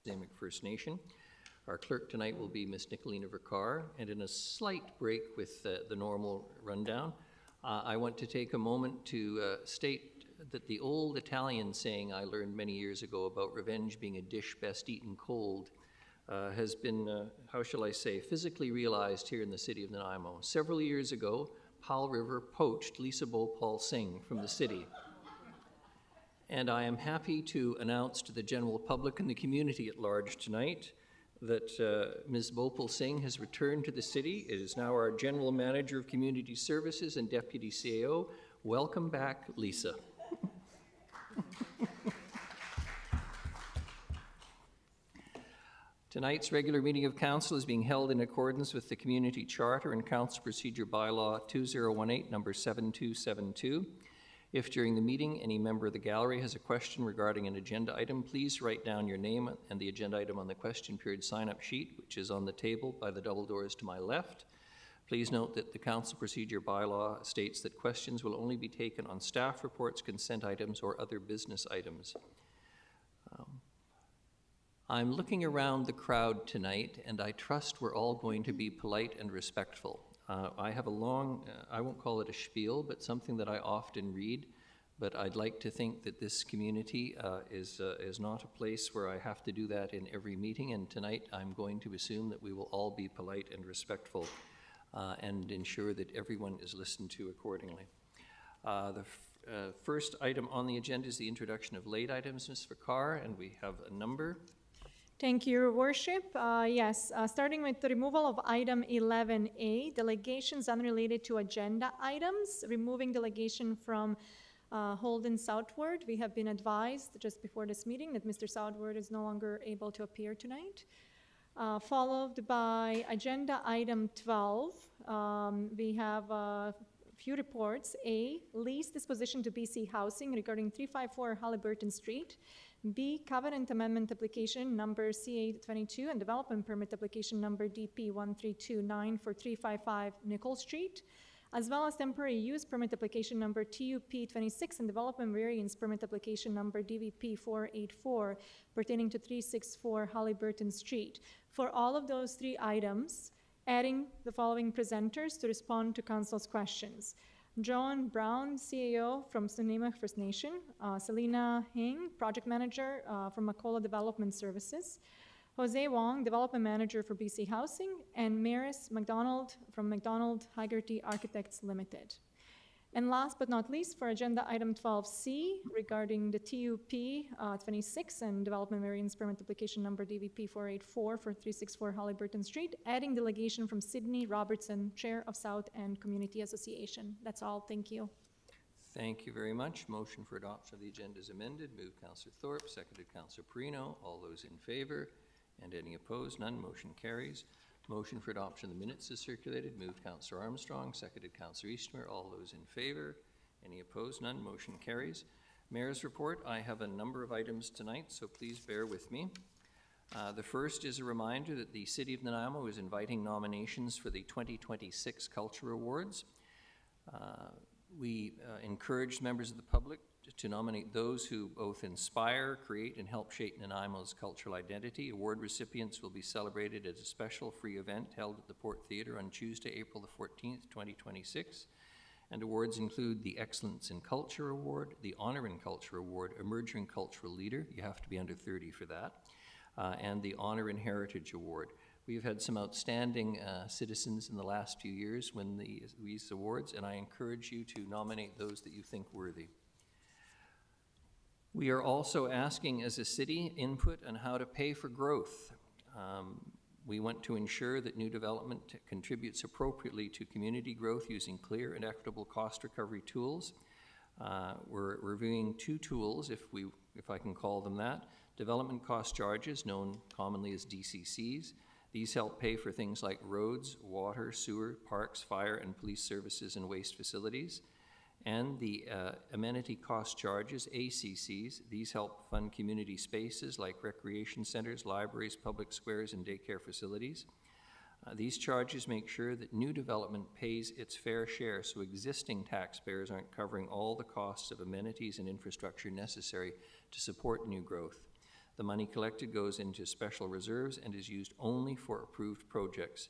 Nimiq First Nation. Our clerk tonight will be Ms. Nicolina Vercar, and in a slight break with the normal rundown, I want to take a moment to state that the old Italian saying I learned many years ago about revenge being a dish best eaten cold has been, how shall I say, physically realized here in the city of Nanaimo. Several years ago, Powell River poached Lisa Bhopal Singh from the city. And I am happy to announce to the general public and the community at large tonight that Ms. Bhopal Singh has returned to the city. It is now our General Manager of Community Services and Deputy CAO. Welcome back, Lisa. Tonight's regular meeting of Council is being held in accordance with the Community Charter and Council Procedure Bylaw 2018, number 7272. If during the meeting any member of the gallery has a question regarding an agenda item, please write down your name and the agenda item on the question period sign-up sheet, which is on the table by the double doors to my left. Please note that the Council Procedure Bylaw states that questions will only be taken on staff reports, consent items, or other business items. I'm looking around the crowd tonight, and I trust we're all going to be polite and respectful. I have a long, I won't call it a spiel, but something that I often read, but I'd like to think that this community is not a place where I have to do that in every meeting, and tonight I'm going to assume that we will all be polite and respectful and ensure that everyone is listened to accordingly. The first item on the agenda is the introduction of late items, Ms. Vercar, and we have a number. Thank you, Your Worship. Starting with the removal of item 11A, delegations unrelated to agenda items, removing delegation from Holden Southward. We have been advised just before this meeting that Mr. Southward is no longer able to appear tonight. Followed by agenda item 12, we have a few reports. A, lease disposition to BC Housing regarding 354 Halliburton Street. B, covenant amendment application number C822 and development permit application number DP1329 for 355 Nicole Street, as well as temporary use permit application number TUP26 and development variance permit application number DVP484 pertaining to 364 Halliburton Street. For all of those three items, adding the following presenters to respond to Council's questions. John Brown, CAO from Nimiq First Nation, Selena Hing, Project Manager from Macola Development Services, Jose Wong, Development Manager for BC Housing, and Maris McDonald from McDonald Haggerty Architects Limited. And last but not least, for agenda item 12C regarding the TUP 26 and development variance permit application number DVP484 for 364 Halliburton Street, adding delegation from Sydney Robertson, Chair of South End Community Association. That's all. Thank you. Thank you very much. Motion for adoption of the agenda is amended. Moved Councillor Thorpe, seconded Councillor Perino. All those in favor and any opposed? None. Motion carries. Motion for adoption of the minutes is circulated. Moved Councillor Armstrong, seconded Councillor Eastmer. All those in favor? Any opposed? None. Motion carries. Mayor's report. I have a number of items tonight, so please bear with me. The first is a reminder that the City of Nanaimo is inviting nominations for the 2026 Culture Awards. We encourage members of the public to nominate those who both inspire, create, and help shape Nanaimo's cultural identity. Award recipients will be celebrated at a special free event held at the Port Theatre on Tuesday, April the 14th, 2026. And awards include the Excellence in Culture Award, the Honor in Culture Award, Emerging Cultural Leader, you have to be under 30 for that, and the Honor in Heritage Award. We've had some outstanding citizens in the last few years win these awards, and I encourage you to nominate those that you think worthy. We are also asking as a city input on how to pay for growth. We want to ensure that new development contributes appropriately to community growth using clear and equitable cost recovery tools. We're reviewing two tools, if I can call them that. Development cost charges, known commonly as DCCs. These help pay for things like roads, water, sewer, parks, fire, and police services and waste facilities. And the amenity cost charges, ACCs. These help fund community spaces like recreation centers, libraries, public squares, and daycare facilities. These charges make sure that new development pays its fair share so existing taxpayers aren't covering all the costs of amenities and infrastructure necessary to support new growth. The money collected goes into special reserves and is used only for approved projects.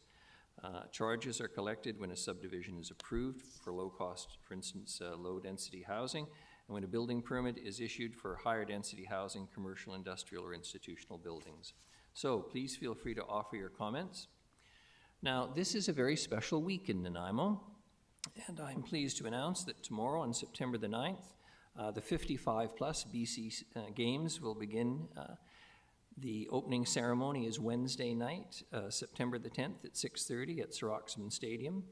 Charges are collected when a subdivision is approved for low cost, for instance, low density housing, and when a building permit is issued for higher density housing, commercial, industrial, or institutional buildings. So please feel free to offer your comments. Now, this is a very special week in Nanaimo, and I'm pleased to announce that tomorrow on September the 9th, the 55-plus BC Games will begin. The opening ceremony is Wednesday night, September the 10th at 6:30 at Sir Oxman Stadium.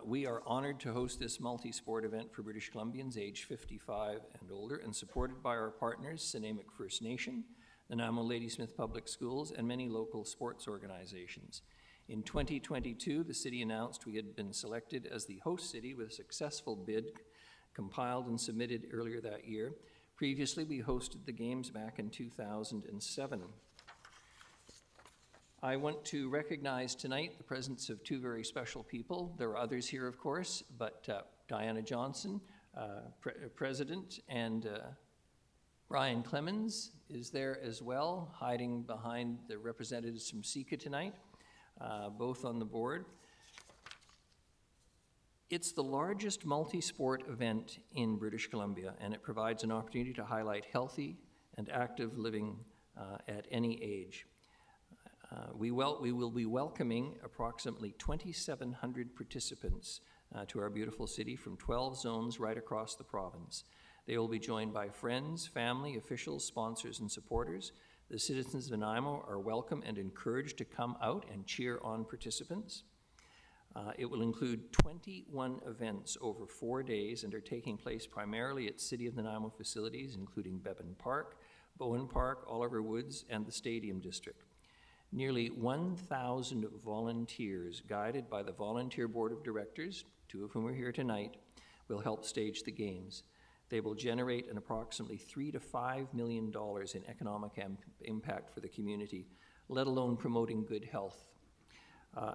We are honored to host this multi-sport event for British Columbians aged 55 and older, and supported by our partners, Sinamic First Nation, Nanaimo Ladysmith Public Schools, and many local sports organizations. In 2022, the city announced we had been selected as the host city with a successful bid compiled and submitted earlier that year. Previously, we hosted the games back in 2007. I want to recognize tonight the presence of two very special people. There are others here, of course, but Diana Johnson, President, and Brian Clemens is there as well, hiding behind the representatives from SECA tonight, both on the board. It's the largest multi-sport event in British Columbia, and it provides an opportunity to highlight healthy and active living at any age. We will be welcoming approximately 2,700 participants to our beautiful city from 12 zones right across the province. They will be joined by friends, family, officials, sponsors, and supporters. The citizens of Nanaimo are welcome and encouraged to come out and cheer on participants. It will include 21 events over 4 days and are taking place primarily at City of Nanaimo facilities, including Bevan Park, Bowen Park, Oliver Woods, and the Stadium District. Nearly 1,000 volunteers, guided by the Volunteer Board of Directors, two of whom are here tonight, will help stage the games. They will generate an approximately $3 to $5 million in economic impact for the community, let alone promoting good health.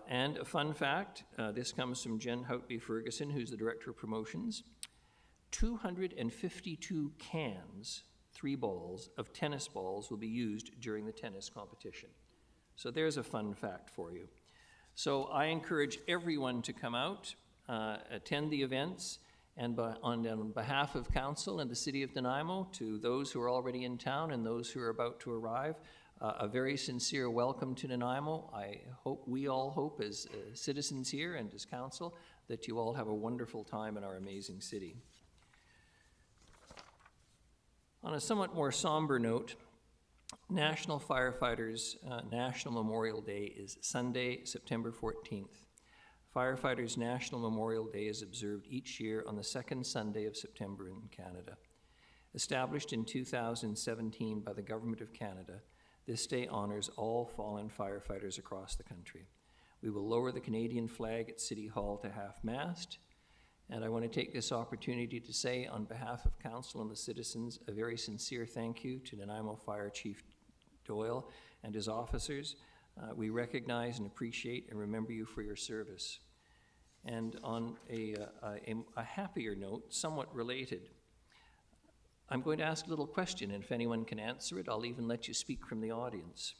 And a fun fact, this comes from Jen Houtby Ferguson, who's the Director of Promotions. 252 cans, 3 balls, of tennis balls will be used during the tennis competition. So there's a fun fact for you. So I encourage everyone to come out, attend the events, and on behalf of Council and the City of Nanaimo, to those who are already in town and those who are about to arrive, a very sincere welcome to Nanaimo. We all hope as citizens here and as Council that you all have a wonderful time in our amazing city. On a somewhat more somber note, National Firefighters National Memorial Day is Sunday, September 14th. Firefighters National Memorial Day is observed each year on the second Sunday of September in Canada. Established in 2017 by the Government of Canada, this day honors all fallen firefighters across the country. We will lower the Canadian flag at City Hall to half-mast, and I want to take this opportunity to say on behalf of Council and the citizens a very sincere thank you to Nanaimo Fire Chief Doyle and his officers. We recognize and appreciate and remember you for your service. And on a happier note, somewhat related, I'm going to ask a little question, and if anyone can answer it, I'll even let you speak from the audience.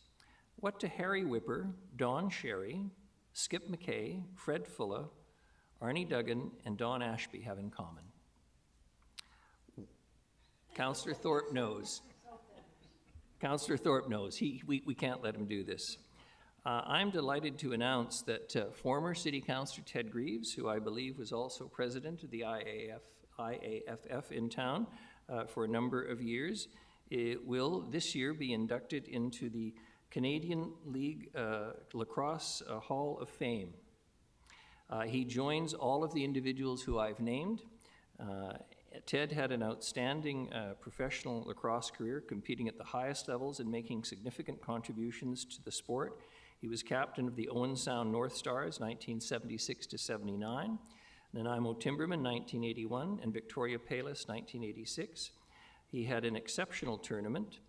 What do Harry Whipper, Don Sherry, Skip McKay, Fred Fulla, Arnie Duggan, and Don Ashby have in common? Councillor Thorpe knows. Councillor Thorpe knows. We can't let him do this. I'm delighted to announce that former City Councillor Ted Greaves, who I believe was also president of the IAFF in town for a number of years, will this year be inducted into the Canadian League Lacrosse Hall of Fame. He joins all of the individuals who I've named. Ted had an outstanding professional lacrosse career, competing at the highest levels and making significant contributions to the sport. He was captain of the Owen Sound North Stars, 1976 to 79, Nanaimo Timbermen, 1981, and Victoria Payless, 1986. He had an exceptional tournament,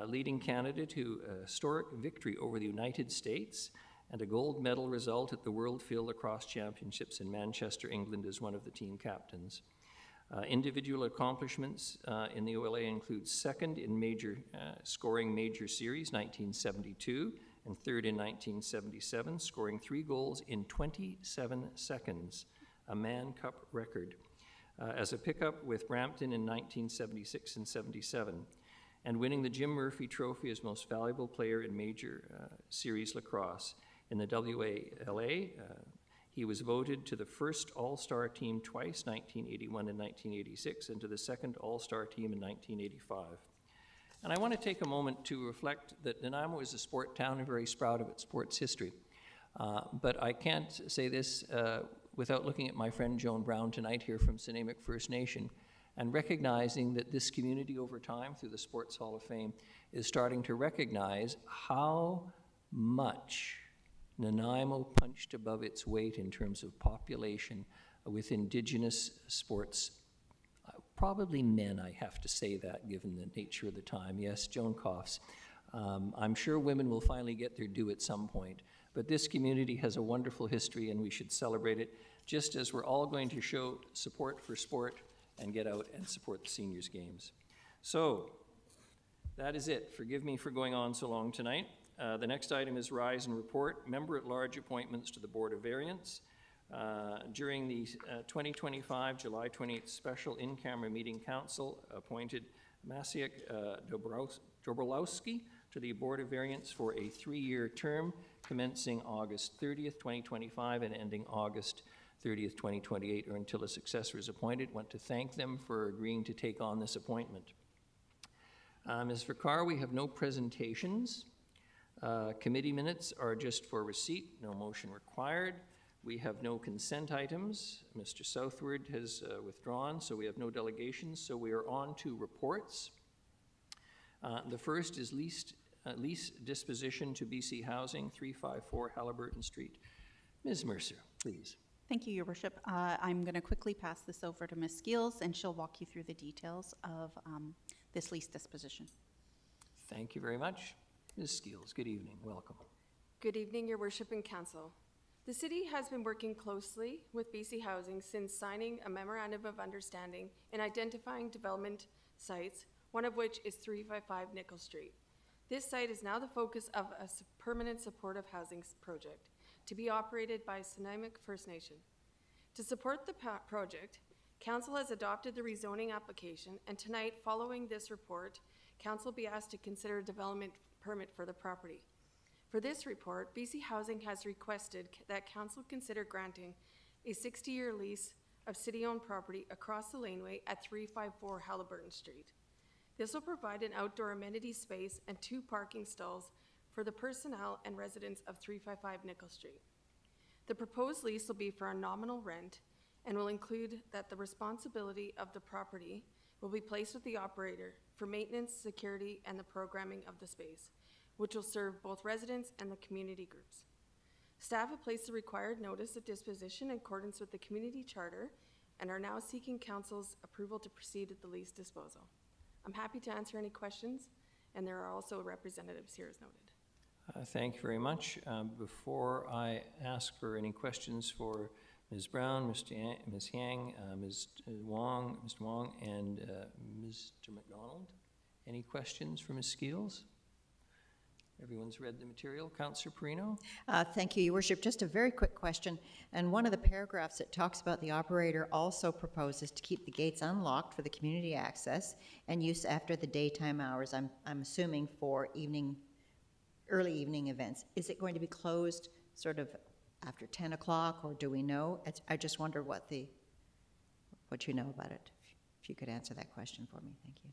leading Canada to a historic victory over the United States and a gold medal result at the World Field Lacrosse Championships in Manchester, England, as one of the team captains. Individual accomplishments in the OLA include second in scoring major series, 1972, and third in 1977, scoring 3 goals in 27 seconds, a Mann Cup record, as a pickup with Brampton in 1976 and 77, and winning the Jim Murphy Trophy as most valuable player in major series lacrosse. In the WALA, he was voted to the first All-Star team twice, 1981 and 1986, and to the second All-Star team in 1985. And I want to take a moment to reflect that Nanaimo is a sport town and very proud of its sports history. But I can't say this without looking at my friend Joan Brown tonight here from Sinamic First Nation and recognizing that this community over time through the Sports Hall of Fame is starting to recognize how much Nanaimo punched above its weight in terms of population with Indigenous sports. Probably men, I have to say that, given the nature of the time. Yes, Joan coughs. I'm sure women will finally get their due at some point, but this community has a wonderful history and we should celebrate it, just as we're all going to show support for sport and get out and support the seniors' games. So, that is it. Forgive me for going on so long tonight. The next item is rise and report, member-at-large appointments to the Board of Variance. During the 2025 July 28th special in-camera meeting, Council appointed Maciek Dobrolowski to the Board of Variance for a 3-year term commencing August 30th, 2025 and ending August 30th, 2028, or until a successor is appointed. Want to thank them for agreeing to take on this appointment. Ms. Vicar, we have no presentations. Committee minutes are just for receipt, no motion required. We have no consent items. Mr. Southward has withdrawn, so we have no delegations. So we are on to reports. The first is lease disposition to BC Housing, 354 Halliburton Street. Ms. Mercer, please. Thank you, Your Worship. I'm going to quickly pass this over to Ms. Skeels, and she'll walk you through the details of this lease disposition. Thank you very much. Ms. Skeels, good evening. Welcome. Good evening, Your Worship and Council. The City has been working closely with BC Housing since signing a Memorandum of Understanding and identifying development sites, one of which is 355 Nickel Street. This site is now the focus of a permanent supportive housing project to be operated by Sinamic First Nation. To support the project, Council has adopted the rezoning application, and tonight, following this report, Council will be asked to consider a development permit for the property. For this report, BC Housing has requested that Council consider granting a 60-year lease of city-owned property across the laneway at 354 Halliburton Street. This will provide an outdoor amenity space and 2 parking stalls for the personnel and residents of 355 Nickel Street. The proposed lease will be for a nominal rent and will include that the responsibility of the property will be placed with the operator for maintenance, security, and the programming of the space, which will serve both residents and the community groups. Staff have placed the required notice of disposition in accordance with the community charter and are now seeking Council's approval to proceed with the lease disposal. I'm happy to answer any questions, and there are also representatives here as noted. Thank you very much. Before I ask for any questions for Ms. Brown, Ms. Yang, Ms. Wong, Mr. Wong, and Mr. McDonald, any questions for Ms. Skeels? Everyone's read the material. Councillor Perino? Thank you, Your Worship. Just a very quick question. And one of the paragraphs that talks about the operator also proposes to keep the gates unlocked for the community access and use after the daytime hours, I'm assuming for early evening events. Is it going to be closed sort of after 10 o'clock, or do we know? I just wonder what you know about it. If you could answer that question for me, thank you.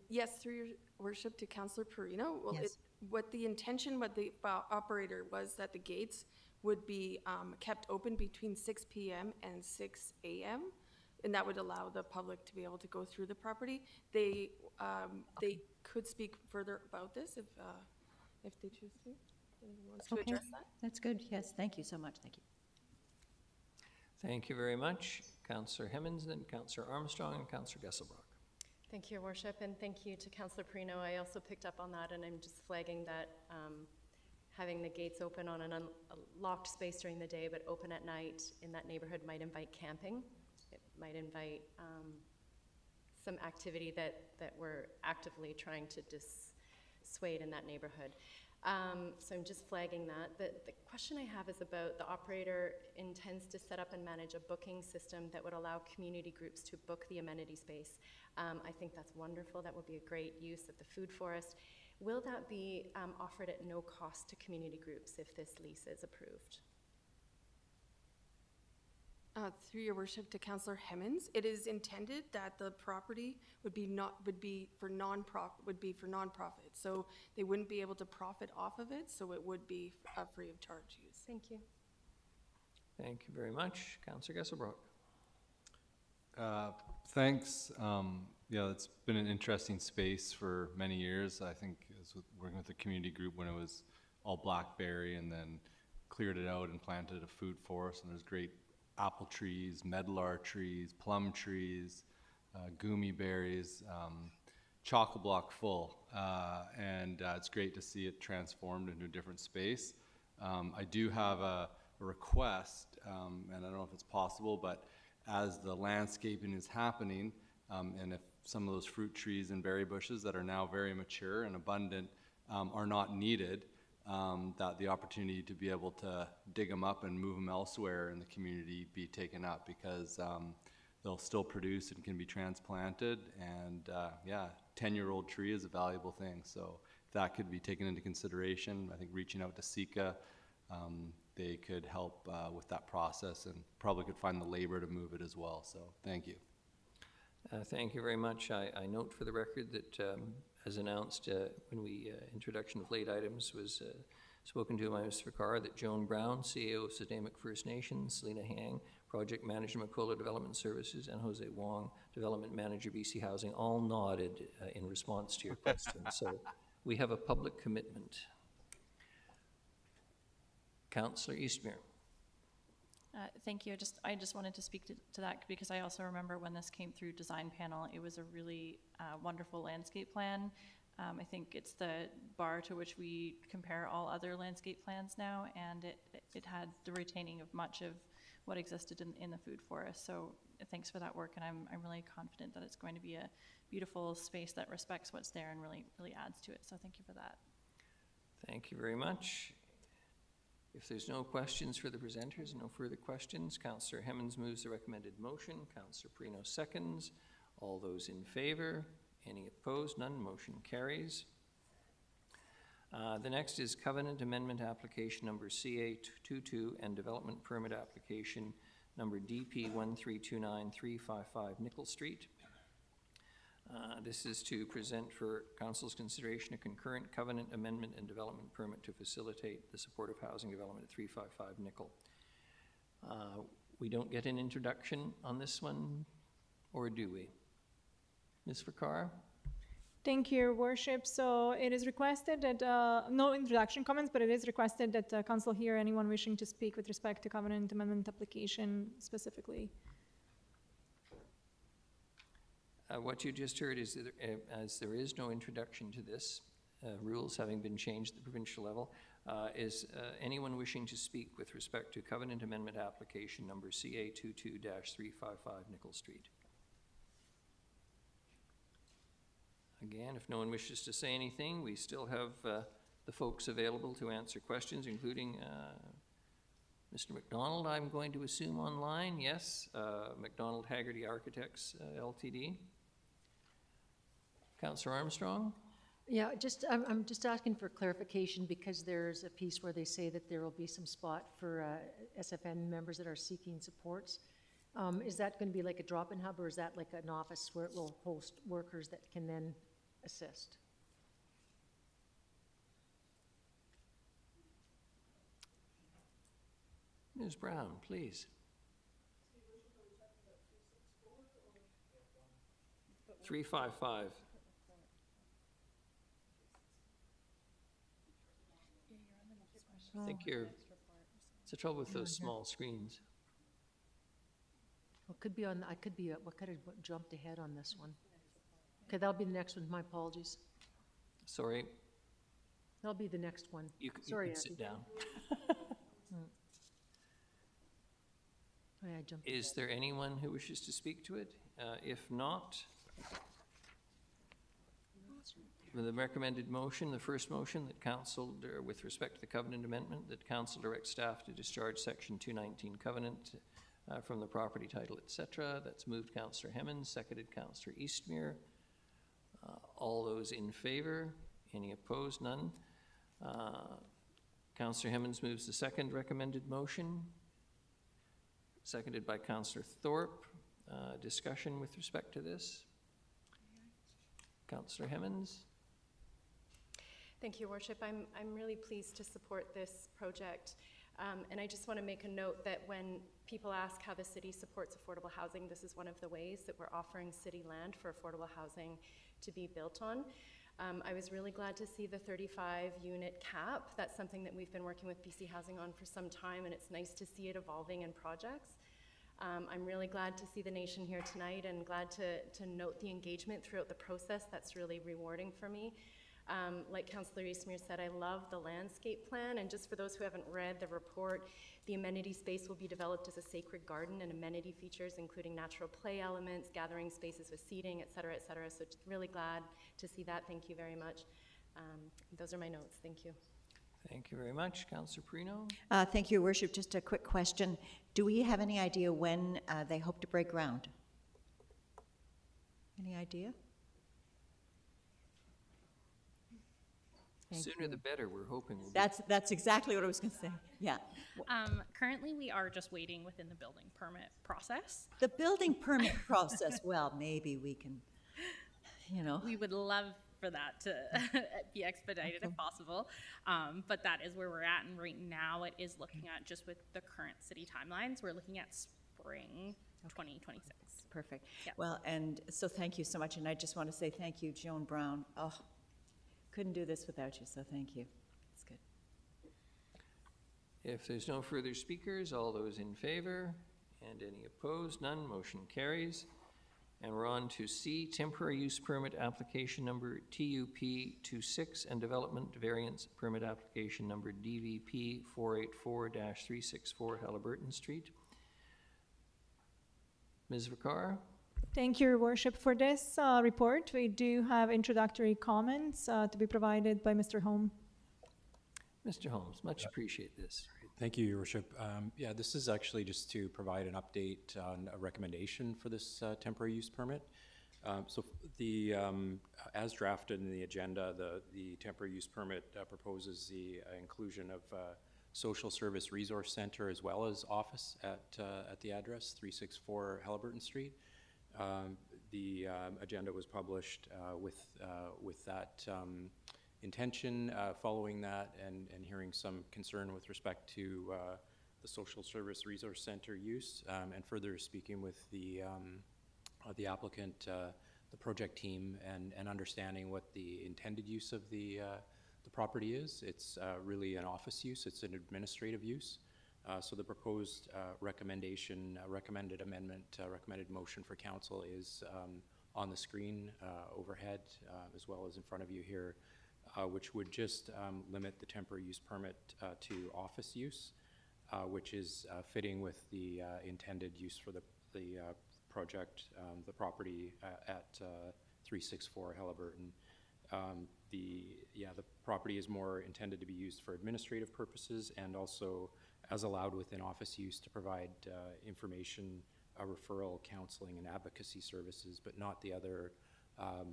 Yes, through your worship to Councillor Perino. Well, yes. What the operator was that the gates would be kept open between 6 p.m. and 6 a.m. and that would allow the public to be able to go through the property. They could speak further about this if they choose to. Anyone wants to address that? That's good. Yes, thank you so much. Thank you. Thank you very much. Councillor Hemmons, then Councillor Armstrong, and Councillor Gesselbrock. Thank you, Your Worship, and thank you to Councillor Perino. I also picked up on that, and I'm just flagging that having the gates open on an unlocked space during the day but open at night in that neighborhood might invite camping it might invite some activity that we're actively trying to dissuade in that neighborhood. So I'm just flagging that. The question I have is about the operator intends to set up and manage a booking system that would allow community groups to book the amenity space. I think that's wonderful. That would be a great use of the food forest. Will that be offered at no cost to community groups if this lease is approved? Through your worship to Councillor Hemmons, it is intended that the property would be for nonprofit. So they wouldn't be able to profit off of it, so it would be a free of charge use. Thank you. Thank you very much. Councillor Gesselbrook. Thanks. Yeah, it's been an interesting space for many years. I think it was working with the community group when it was all blackberry, and then cleared it out and planted a food forest, and there's great apple trees, medlar trees, plum trees, gumi berries, chock-a-block full. And it's great to see it transformed into a different space. I do have a request, and I don't know if it's possible, but as the landscaping is happening, and if some of those fruit trees and berry bushes that are now very mature and abundant are not needed, that the opportunity to be able to dig them up and move them elsewhere in the community be taken up, because they'll still produce and can be transplanted. And yeah, 10-year-old tree is a valuable thing. So if that could be taken into consideration, I think reaching out to SECA, they could help with that process, and probably could find the labor to move it as well. So thank you. Thank you very much. I note for the record that as announced when introduction of late items was spoken to by Mr. Carr, that Joan Brown, CEO of Sadamic First Nations, Selena Hang, Project Manager, Macola Development Services, and Jose Wong, Development Manager, BC Housing, all nodded in response to your question. So we have a public commitment. Councillor Eastmere. Thank you. I just wanted to speak to that because I also remember when this came through design panel, it was a really wonderful landscape plan. I think it's the bar to which we compare all other landscape plans now, and it had the retaining of much of what existed in the food forest. So thanks for that work, and I'm really confident that it's going to be a beautiful space that respects what's there and really adds to it. So thank you for that. Thank you very much. If there's no questions for the presenters, no further questions, Councillor Hemmons moves the recommended motion. Councillor Perino seconds. All those in favor? Any opposed? None. Motion carries. The next is Covenant Amendment Application Number CA22 and Development Permit Application Number DP 1329355 Nickel Street. This is to present for Council's consideration a concurrent covenant amendment and development permit to facilitate the supportive housing development at 355 Nickel. We don't get an introduction on this one, or do we? Ms. Farquhar? Thank you, Your Worship. So it is requested that, no introduction comments, but it is requested that Council hear anyone wishing to speak with respect to covenant amendment application specifically. What you just heard is that as there is no introduction to this, rules having been changed at the provincial level, is anyone wishing to speak with respect to Covenant Amendment Application Number CA22-355 Nickel Street? Again, if no one wishes to say anything, we still have the folks available to answer questions, including Mr. McDonald, I'm going to assume online. Yes, McDonald Haggerty Architects Ltd. Councillor Armstrong? Yeah, I'm just asking for clarification because there's a piece where they say that there will be some spot for SFN members that are seeking supports. Is that going to be like a drop-in hub, or is that like an office where it will host workers that can then assist? Ms. Brown, please. 355. I think it's the trouble with those small screens. Well, it could be on, what could have jumped ahead on this one? Okay, that'll be the next one. My apologies. Sorry, That'll be the next one. you Sorry, can sit Andy. down. I jumped. Is there anyone who wishes to speak to it? If not, the recommended motion, the first motion that council, with respect to the covenant amendment, that council directs staff to discharge section 219 covenant from the property title, etc. That's moved Councillor Hemmens, seconded Councillor Eastmere. All those in favor? Any opposed? None. Councillor Hemmens moves the second recommended motion, seconded by Councillor Thorpe. Discussion with respect to this? Councillor Hemmens? Thank you, Your Worship. I'm really pleased to support this project. And I just want to make a note that when people ask how the city supports affordable housing, this is one of the ways that we're offering city land for affordable housing to be built on. I was really glad to see the 35-unit cap. That's something that we've been working with BC Housing on for some time, and it's nice to see it evolving in projects. I'm really glad to see the nation here tonight and glad to note the engagement throughout the process. That's really rewarding for me. Like Councillor Eastmere said, I love the landscape plan, and just for those who haven't read the report, the amenity space will be developed as a sacred garden and amenity features including natural play elements, gathering spaces with seating, et cetera, et cetera. So just really glad to see that. Thank you very much. Those are my notes. Thank you. Thank you very much. Councillor Perino? Thank you, Your Worship. Just a quick question. Do we have any idea when they hope to break ground? Any idea? Sooner the better, we're hoping. That's exactly what I was going to say. Yeah. Currently, we are just waiting within the building permit process. The building permit process, well, maybe we can, We would love for that to be expedited if possible, but that is where we're at, and right now it is looking at, just with the current city timelines, we're looking at spring 2026. Perfect. Yeah. Well, and so thank you so much, and I just want to say thank you, Joan Brown. Oh, couldn't do this without you, so thank you. It's good. If there's no further speakers, all those in favor and any opposed, none, motion carries. And we're on to C, temporary use permit application number TUP26 and development variance permit application number DVP 484-364 Halliburton Street. Ms. Vicar? Thank you, Your Worship. For this report, we do have introductory comments to be provided by Mr. Holm. Mr. Holmes, much appreciate this. Thank you, Your Worship. Yeah, this is actually just to provide an update on a recommendation for this temporary use permit. As drafted in the agenda, the temporary use permit proposes the inclusion of social service resource center as well as office at the address 364 Halliburton Street. The agenda was published with that intention. Following that and hearing some concern with respect to the social service resource center use, and further speaking with the applicant, the project team, and understanding what the intended use of the property is. It's really an office use. It's an administrative use. So the proposed recommended amendment, recommended motion for council is on the screen overhead, as well as in front of you here, which would just limit the temporary use permit to office use, which is fitting with the intended use for the project, the property at 364 Halliburton. The property is more intended to be used for administrative purposes and also as allowed within office use to provide information, referral, counseling, and advocacy services, but not the other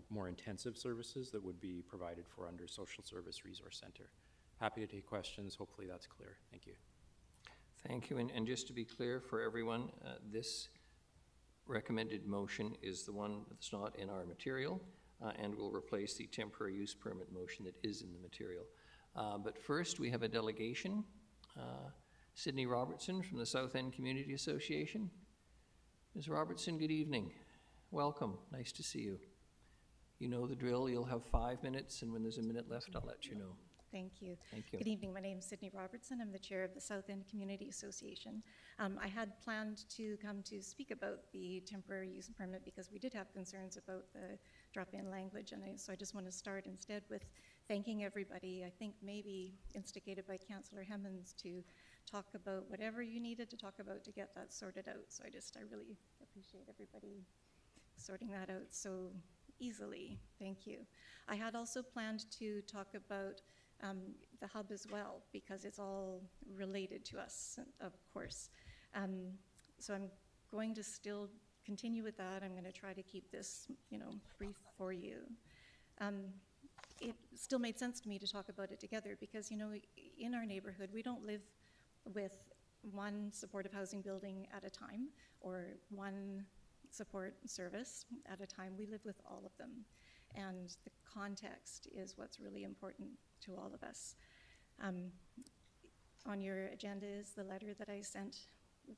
more intensive services that would be provided for under Social Service Resource Center. Happy to take questions. Hopefully that's clear. Thank you. Thank you. And just to be clear for everyone, this recommended motion is the one that's not in our material and will replace the temporary use permit motion that is in the material. But first, we have a delegation. Sydney Robertson from the South End Community Association. Ms. Robertson, good evening. Welcome. Nice to see you. You know the drill. You'll have 5 minutes, and when there's a minute left, I'll let you know. Thank you. Thank you. Good evening. My name is Sydney Robertson. I'm the chair of the South End Community Association. I had planned to come to speak about the temporary use permit because we did have concerns about the drop-in language, and so I just want to start instead with thanking everybody, I think maybe instigated by Councillor Hemmens, to talk about whatever you needed to talk about to get that sorted out. So I really appreciate everybody sorting that out so easily. Thank you. I had also planned to talk about the hub as well, because it's all related to us, of course. So I'm going to still continue with that. I'm going to try to keep this, brief for you. It still made sense to me to talk about it together because, in our neighborhood, we don't live with one supportive housing building at a time or one support service at a time. We live with all of them. And the context is what's really important to all of us. On your agenda is the letter that I sent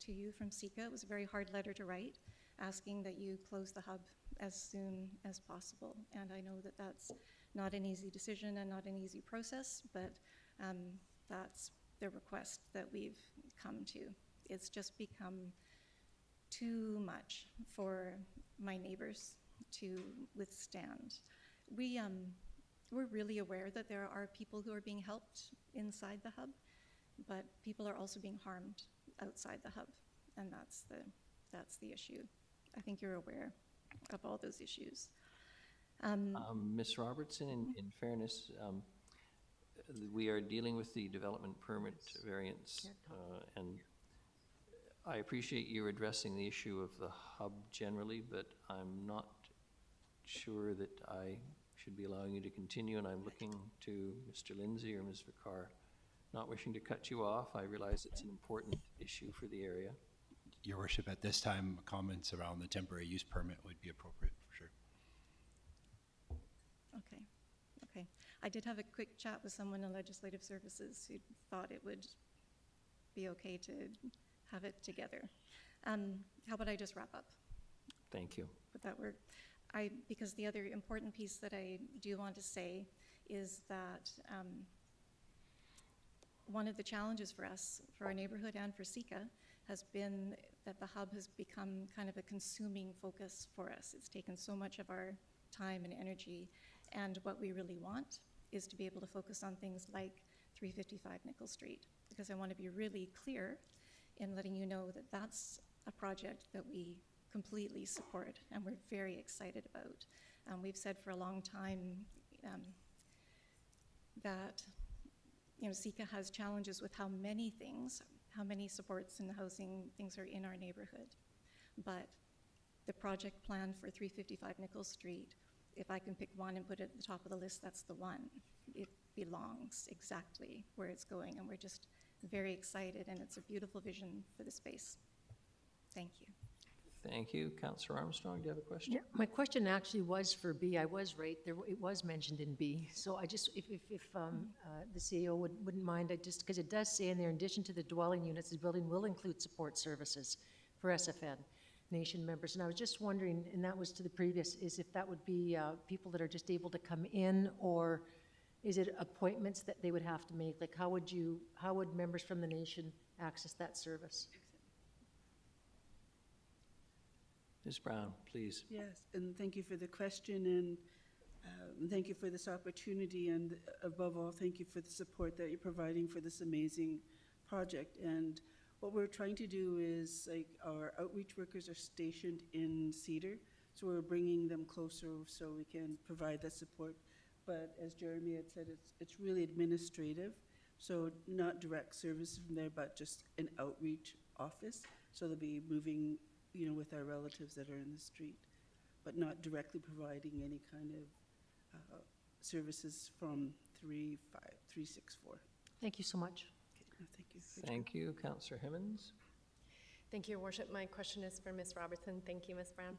to you from SECA. It was a very hard letter to write, asking that you close the hub as soon as possible. And I know that that's not an easy decision and not an easy process, but that's the request that we've come to. It's just become too much for my neighbors to withstand. We're really aware that there are people who are being helped inside the hub, but people are also being harmed outside the hub, and that's the issue. I think you're aware of all those issues. Ms. Robertson, in fairness, we are dealing with the development permit variance, and I appreciate you addressing the issue of the hub generally, but I'm not sure that I should be allowing you to continue, and I'm looking to Mr. Lindsay or Ms. Vicar. Not wishing to cut you off, I realize it's an important issue for the area. Your Worship, at this time, comments around the temporary use permit would be appropriate, for sure. Okay. I did have a quick chat with someone in Legislative Services who thought it would be okay to have it together. How about I just wrap up? Thank you. Would that work? Because the other important piece that I do want to say is that one of the challenges for us, for our neighborhood and for SECA, has been that the hub has become kind of a consuming focus for us. It's taken so much of our time and energy, and what we really want is to be able to focus on things like 355 Nickel Street, because I want to be really clear in letting you know that that's a project that we completely support and we're very excited about. We've said for a long time that SECA has challenges with how many supports and housing things are in our neighborhood. But the project plan for 355 Nickel Street, if I can pick one and put it at the top of the list, that's the one. It belongs exactly where it's going, and we're just very excited, and it's a beautiful vision for the space. Thank you. Thank you. Councillor Armstrong, do you have a question? Yeah, my question actually was for B. I was right, it was mentioned in B. So I just, if the CEO wouldn't mind, because it does say in there, in addition to the dwelling units, the building will include support services for SFN Nation members. And I was just wondering, and that was to the previous, is if that would be people that are just able to come in, or is it appointments that they would have to make? Like how would members from the nation access that service? Ms. Brown, please. Yes, and thank you for the question, and thank you for this opportunity, and above all, thank you for the support that you're providing for this amazing project. And what we're trying to do is, like, our outreach workers are stationed in Cedar, so we're bringing them closer so we can provide that support. But as Jeremy had said, it's really administrative, so not direct service from there, but just an outreach office. So they'll be moving with our relatives that are in the street, but not directly providing any kind of services from 364. Thank you so much. Okay, no, thank you. Thank you. Councillor Hemmons. Thank you, Your Worship. My question is for Ms. Robertson. Thank you, Ms. Brown.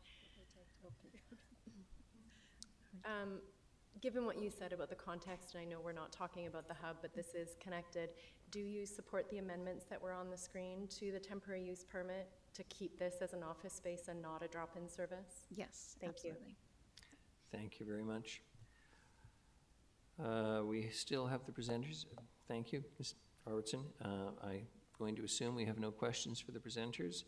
Given what you said about the context, and I know we're not talking about the hub, but this is connected, do you support the amendments that were on the screen to the temporary use permit to keep this as an office space and not a drop-in service? Yes, Thank absolutely. you. Thank you very much. We still have the presenters. Thank you, Ms. Robertson. I'm going to assume we have no questions for the presenters.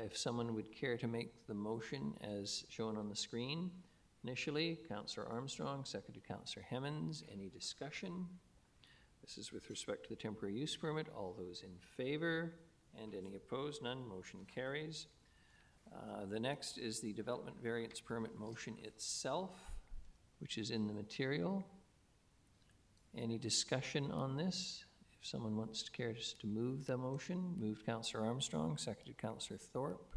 If someone would care to make the motion as shown on the screen. Initially, Councillor Armstrong, seconded Councillor Hemmons. Any discussion? The This is with respect to the temporary use permit. All those in favor and any opposed, none, motion carries. The next is the development variance permit motion itself, which is in the material. Any discussion on this? If someone wants to care to move the motion, moved Councillor Armstrong, seconded Councillor Thorpe.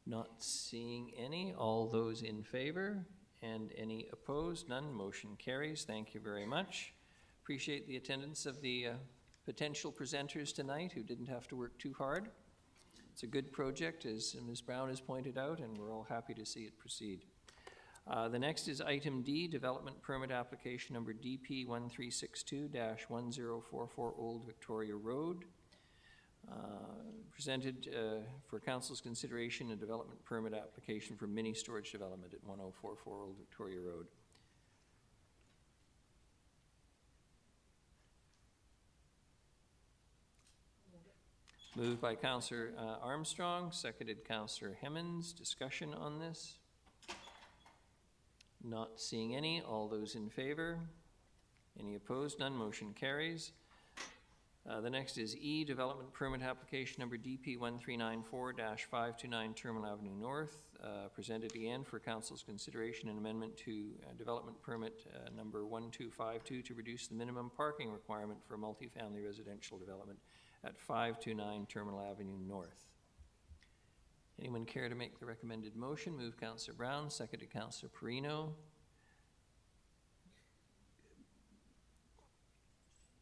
Not seeing any. All those in favor and any opposed, none, motion carries. Thank you very much. Appreciate the attendance of the potential presenters tonight who didn't have to work too hard. It's a good project, as Ms. Brown has pointed out, and we're all happy to see it proceed. The next is item D, development permit application number DP 1362-1044 Old Victoria Road. Presented for Council's consideration a development permit application for mini storage development at 1044 Old Victoria Road. Moved by Councillor Armstrong, seconded Councillor Hemmens. Discussion on this? Not seeing any. All those in favor? Any opposed? None. Motion carries. The next is E, development permit application number DP 1394-529 Terminal Avenue North. Presented again for Council's consideration an amendment to development permit number 1252 to reduce the minimum parking requirement for multifamily residential development at 529 Terminal Avenue North. Anyone care to make the recommended motion? Moved Councillor Brown, seconded Councillor Perino.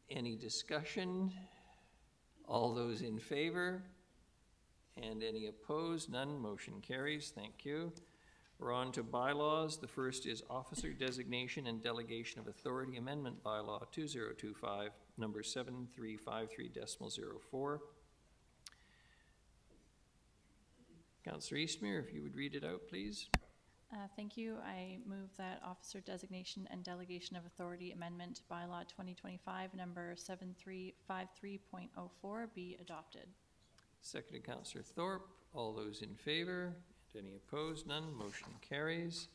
Any discussion? All those in favor? And any opposed? None. Motion carries. Thank you. We're on to bylaws. The first is Officer Designation and Delegation of Authority Amendment Bylaw 2025, number 7353.04. Councillor Eastmere, if you would read it out, please. Thank you. I move that Officer Designation and Delegation of Authority Amendment Bylaw 2025, number 7353.04 be adopted. Seconded Councillor Thorpe. All those in favor? And any opposed? None. Motion carries.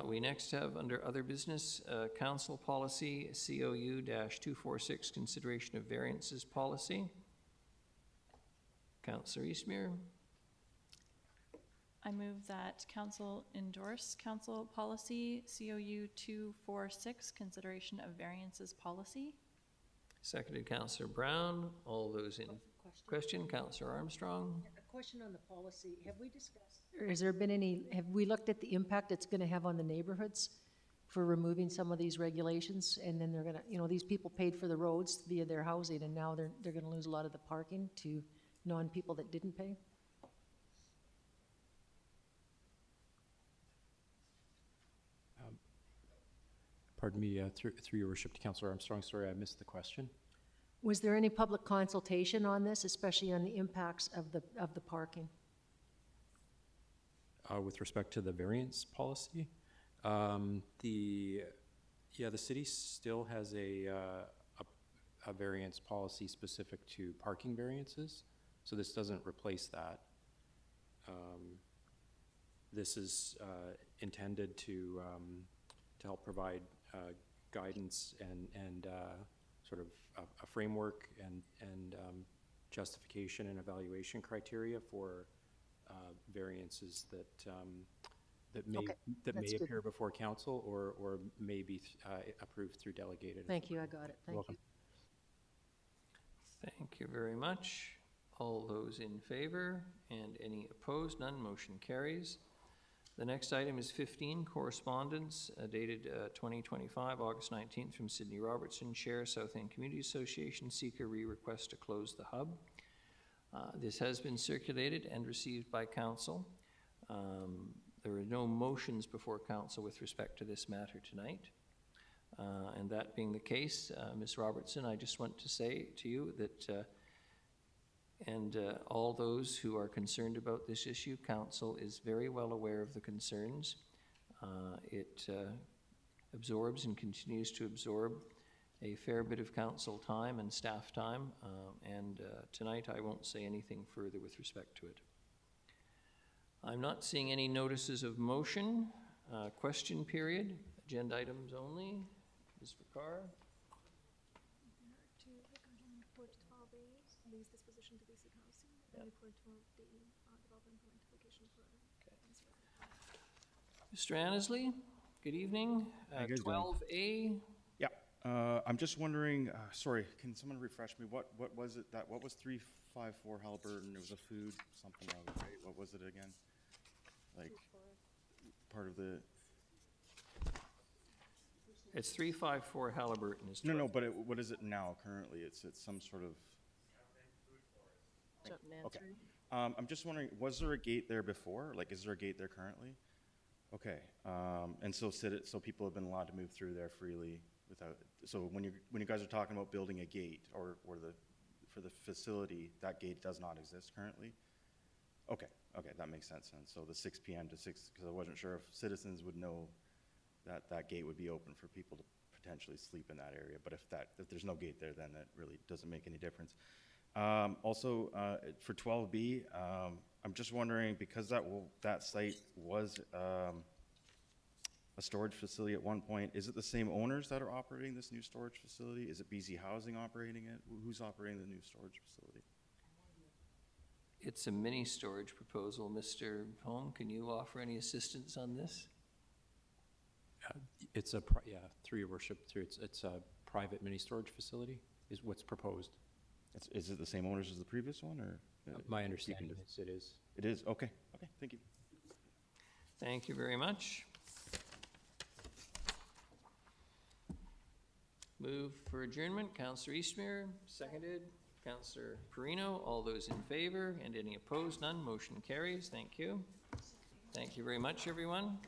We next have under other business, Council Policy COU-246, consideration of variances policy. Councillor Eastmere. I move that Council endorse Council Policy COU-246, consideration of variances policy. Seconded Councillor Brown. All those in question, Councillor Armstrong. A question on the policy. Have we discussed, or has there been any, have we looked at the impact it's going to have on the neighborhoods for removing some of these regulations? And then they're going to, you know, these people paid for the roads via their housing, and now they're going to lose a lot of the parking to non-people that didn't pay? Pardon me, through your worship to Councillor Armstrong, sorry, I missed the question. Was there any public consultation on this, especially on the impacts of the parking? With respect to the variance policy, the city still has a variance policy specific to parking variances, so this doesn't replace that. This is intended to help provide guidance and sort of a framework and justification and evaluation criteria for variances that may appear before council or may be approved through delegated. Thank you, I got it. Thank you. Thank you very much. All those in favor and any opposed? None. Motion carries. The next item is 15, correspondence dated 2025, August 19th from Sydney Robertson, Chair, South End Community Association, seeker request to close the hub. This has been circulated and received by council. There are no motions before council with respect to this matter tonight. And that being the case, Ms. Robertson, I just want to say to you that all those who are concerned about this issue, council is very well aware of the concerns. It absorbs and continues to absorb a fair bit of council time and staff time, and tonight I won't say anything further with respect to it. I'm not seeing any notices of motion. Question period. agenda items only. Ms. Vakar? To report 12A, lease disposition to basic housing, and report 12D, development plan application for. Mr. Annesley, good evening. How you guys doing? 12A, Yeah, I'm just wondering, sorry, can someone refresh me? What was it that, what was 354 Halliburton? It was a food something, right? What was it again? Like, part of the, it's 354 Halliburton is. no, but what is it now currently? It's some sort of, okay. I'm just wondering, was there a gate there before? Like, is there a gate there currently? Okay, and so people have been allowed to move through there freely without, so when you guys are talking about building a gate or for the facility, that gate does not exist currently? Okay, that makes sense then. So the 6 p.m. to 6, because I wasn't sure if citizens would know that that gate would be open for people to potentially sleep in that area. But if there's no gate there, then that really doesn't make any difference. Also, for 12B, I'm just wondering, because that site was a storage facility at one point, is it the same owners that are operating this new storage facility? Is it BC Housing operating it? Who's operating the new storage facility? It's a mini storage proposal. Mr. Holm, can you offer any assistance on this? It's through your worship, it's a private mini storage facility is what's proposed. Is it the same owners as the previous one, or? My understanding is it is. It is, okay, thank you. Thank you very much. Move for adjournment, Councillor Eastmere, seconded, Councillor Perino. All those in favor and any opposed, none. Motion carries. Thank you. Thank you very much, everyone.